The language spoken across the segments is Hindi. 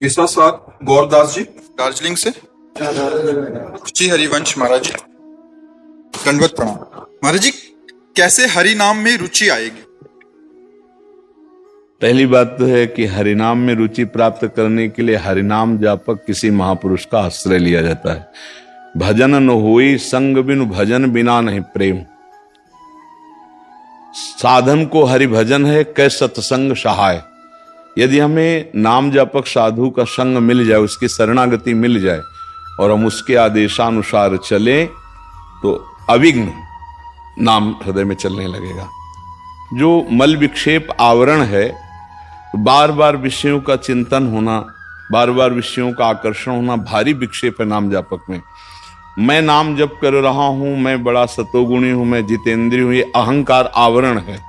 इसका सवाल गौरदास जी दार्जिलिंग से। जी हरिवंश महाराज जी, दंडवत प्रणाम। महाराज जी, कैसे हरि नाम में रुचि आएगी? पहली बात तो है कि हरिनाम में रुचि प्राप्त करने के लिए हरिनाम जापक किसी महापुरुष का आश्रय लिया जाता है। भजन न होई संग बिनु भजन बिना नहीं प्रेम। साधन को हरि भजन है कै सत्संग सहाय। यदि हमें नाम जापक साधु का संग मिल जाए, उसकी शरणागति मिल जाए और हम उसके आदेशानुसार चलें तो अविघ्न नाम हृदय में चलने लगेगा। जो मल विक्षेप आवरण है, बार बार विषयों का चिंतन होना, बार बार विषयों का आकर्षण होना भारी विक्षेप है नाम जापक में। मैं नाम जप कर रहा हूं, मैं बड़ा सतोगुणी हूं, मैं जितेंद्रिय हूं, ये अहंकार आवरण है।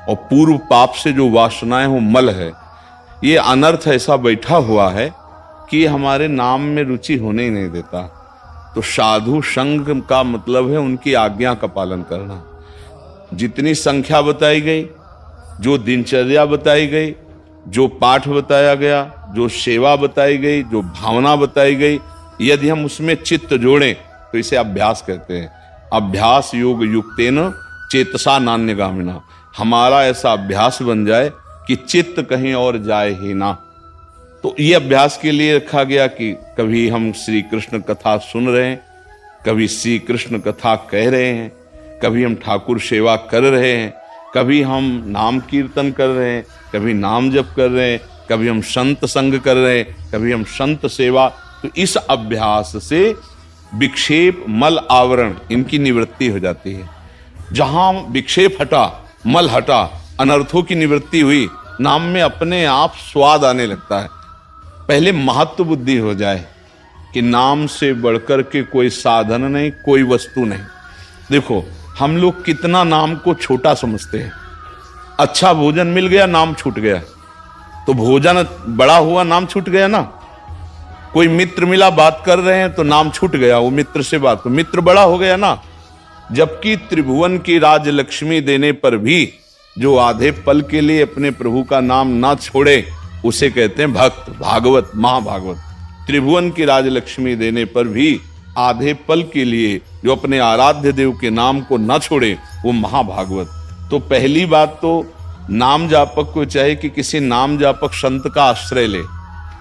और पूर्व पाप से जो वासनाएं हो मल है, ये अनर्थ ऐसा बैठा हुआ है कि हमारे नाम में रुचि होने ही नहीं देता। तो साधु संग का मतलब है उनकी आज्ञा का पालन करना। जितनी संख्या बताई गई, जो दिनचर्या बताई गई, जो पाठ बताया गया, जो सेवा बताई गई, जो भावना बताई गई, यदि हम उसमें चित्त जोड़ें तो इसे अभ्यास कहते हैं। अभ्यास योग युक्तेन चेतसा नान्यगामिना। हमारा ऐसा अभ्यास बन जाए कि चित्त कहीं और जाए ही ना। तो ये अभ्यास के लिए रखा गया कि कभी हम श्री कृष्ण कथा सुन रहे हैं, कभी श्री कृष्ण कथा कह रहे हैं, कभी हम ठाकुर सेवा कर रहे हैं, कभी हम नाम कीर्तन कर रहे हैं, कभी नाम जप कर रहे हैं, कभी हम संत संग कर रहे हैं, कभी हम संत सेवा। तो इस अभ्यास से विक्षेप मल आवरण इनकी निवृत्ति हो जाती है। जहां विक्षेप हटा, मल हटा, अनर्थों की निवृत्ति हुई, नाम में अपने आप स्वाद आने लगता है। पहले महत्व बुद्धि हो जाए कि नाम से बढ़कर के कोई साधन नहीं, कोई वस्तु नहीं। देखो, हम लोग कितना नाम को छोटा समझते हैं। अच्छा भोजन मिल गया, नाम छूट गया, तो भोजन बड़ा हुआ, नाम छूट गया ना। कोई मित्र मिला, बात कर रहे हैं तो नाम छूट गया, वो मित्र से बात, तो मित्र बड़ा हो गया ना। जबकि त्रिभुवन की राजलक्ष्मी देने पर भी जो आधे पल के लिए अपने प्रभु का नाम ना छोड़े, उसे कहते हैं भक्त, भागवत, महाभागवत। त्रिभुवन की राजलक्ष्मी देने पर भी आधे पल के लिए जो अपने आराध्य देव के नाम को न छोड़े, वो महाभागवत। तो पहली बात तो नाम जापक को चाहे कि किसी नाम जापक संत का आश्रय ले।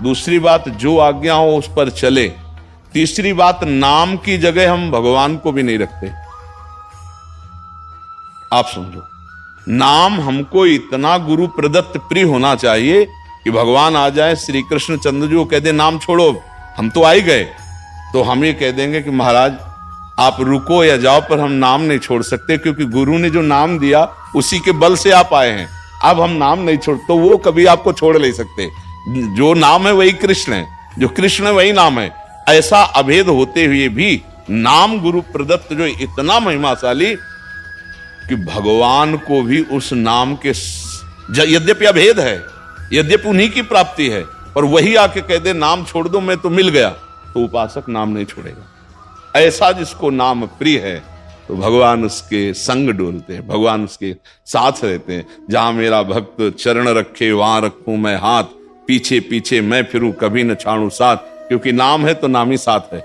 दूसरी बात, जो आज्ञा हो उस पर चले। तीसरी बात, नाम की जगह हम भगवान को भी नहीं रखते। आप समझो, नाम हमको इतना गुरु प्रदत्त प्रिय होना चाहिए कि भगवान आ जाए, श्री कृष्ण चंद्र जी को कह दे नाम छोड़ो, हम तो आ ही गए, तो हम ये कह देंगे कि महाराज आप रुको या जाओ, पर हम नाम नहीं छोड़ सकते, क्योंकि गुरु ने जो नाम दिया उसी के बल से आप आए हैं। अब हम नाम नहीं छोड़, तो वो कभी आपको छोड़ नहीं सकते। जो नाम है वही कृष्ण है, जो कृष्ण है वही नाम है। ऐसा अभेद होते हुए भी नाम गुरु प्रदत्त जो इतना महिमाशाली कि भगवान को भी उस नाम के, यद्यपि अभेद है, यद्यपि उन्हीं की प्राप्ति है, पर वही आके कह दे नाम छोड़ दो, मैं तो मिल गया, तो उपासक नाम नहीं छोड़ेगा। ऐसा जिसको नाम प्रिय है तो भगवान उसके संग डोलते हैं, भगवान उसके साथ रहते हैं। जहां मेरा भक्त चरण रखे वहां रखूं मैं हाथ, पीछे पीछे मैं फिरूं कभी न छाड़ू साथ। क्योंकि नाम है तो नाम ही साथ है।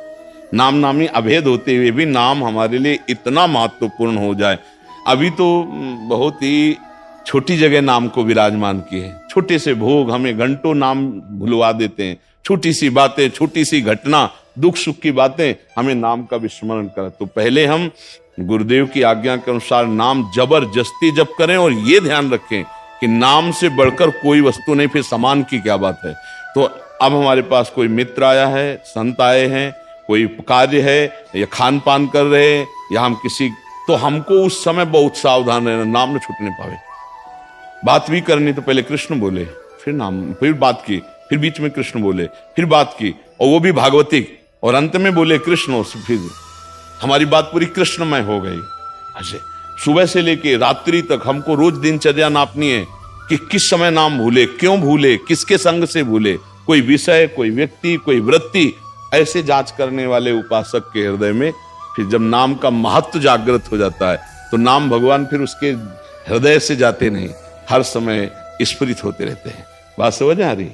नाम नामी अभेद होते हुए भी नाम हमारे लिए इतना महत्वपूर्ण हो जाए। अभी तो बहुत ही छोटी जगह नाम को विराजमान किए हैं। छोटे से भोग हमें घंटों नाम भुलवा देते हैं। छोटी सी बातें, छोटी सी घटना, दुख सुख की बातें हमें नाम का विस्मरण कर। तो पहले हम गुरुदेव की आज्ञा के अनुसार नाम जबरदस्ती जप करें, और ये ध्यान रखें कि नाम से बढ़कर कोई वस्तु नहीं, फिर समान की क्या बात है। तो अब हमारे पास कोई मित्र आया है, संत आए हैं, कोई कार्य है या खान पान कर रहे हैं, या हम किसी, तो हमको उस समय बहुत सावधान रहना, नाम न छूटने पावे। बात भी करनी तो पहले कृष्ण बोले, फिर नाम, फिर बात की, फिर बीच में कृष्ण बोले, फिर बात की, और वो भी भागवतिक, और अंत में बोले कृष्ण, फिर हमारी बात पूरी कृष्णमय हो गई। ऐसे सुबह से लेके रात्रि तक हमको रोज दिनचर्या नापनी है कि किस समय नाम भूले, क्यों भूले, किसके संग से भूले, कोई विषय, कोई व्यक्ति, कोई वृत्ति, ऐसे जांच करने वाले उपासक के हृदय में फिर जब नाम का महत्व जागृत हो जाता है, तो नाम भगवान फिर उसके हृदय से जाते नहीं, हर समय स्फुरित होते रहते हैं। बात समझ आ रही?